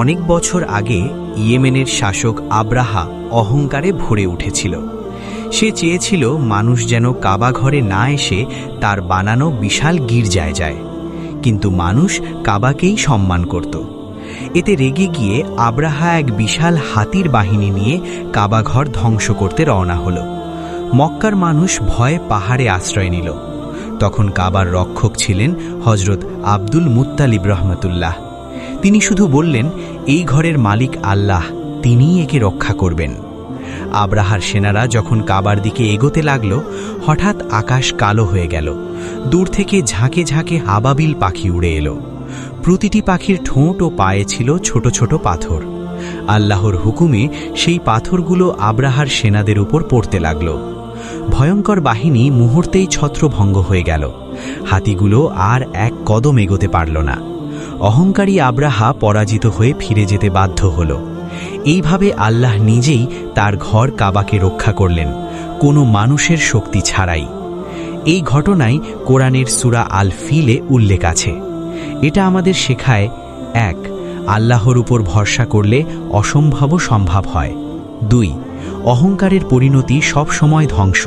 অনেক বছর আগে ইয়েমেনের শাসক আব্রাহা অহংকারে ভরে উঠেছিল। সে চেয়েছিল মানুষ যেন কাবা ঘরে না এসে তার বানানো বিশাল গির্জায় যায়, কিন্তু মানুষ কাবাকেই সম্মান করত। এতে রেগে গিয়ে আব্রাহা এক বিশাল হাতির বাহিনী নিয়ে কাবাঘর ধ্বংস করতে রওনা হল। মক্কার মানুষ ভয়ে পাহাড়ে আশ্রয় নিল। তখন কাবার রক্ষক ছিলেন হজরত আব্দুল মুত্তালিব রহমতুল্লাহ। তিনি শুধু বললেন, এই ঘরের মালিক আল্লাহ, তিনিই একে রক্ষা করবেন। আব্রাহার সেনারা যখন কাবার দিকে এগোতে লাগল, হঠাৎ আকাশ কালো হয়ে গেল। দূর থেকে ঝাঁকে ঝাঁকে আবাবিল পাখি উড়ে এলো। প্রতিটি পাখির ঠোঁট ও পায়ে ছিল ছোট ছোট পাথর। আল্লাহর হুকুমে সেই পাথরগুলো আব্রাহার সেনাদের উপর পড়তে লাগল। ভয়ঙ্কর বাহিনী মুহূর্তেই ছত্রভঙ্গ হয়ে গেল। হাতিগুলো আর এক কদম এগোতে পারল না। অহংকারী আব্রাহা পরাজিত হয়ে ফিরে যেতে বাধ্য হল। এইভাবে আল্লাহ নিজেই তার ঘর কাবাকে রক্ষা করলেন, কোনো মানুষের শক্তি ছাড়াই। এই ঘটনাই কোরআনের সূরা আল ফিলে উল্লেখ আছে। এটা আমাদের শেখায়, ১. আল্লাহর উপর ভরসা করলে অসম্ভবও সম্ভব হয়। ২. অহংকারের পরিণতি সবসময় ধ্বংস।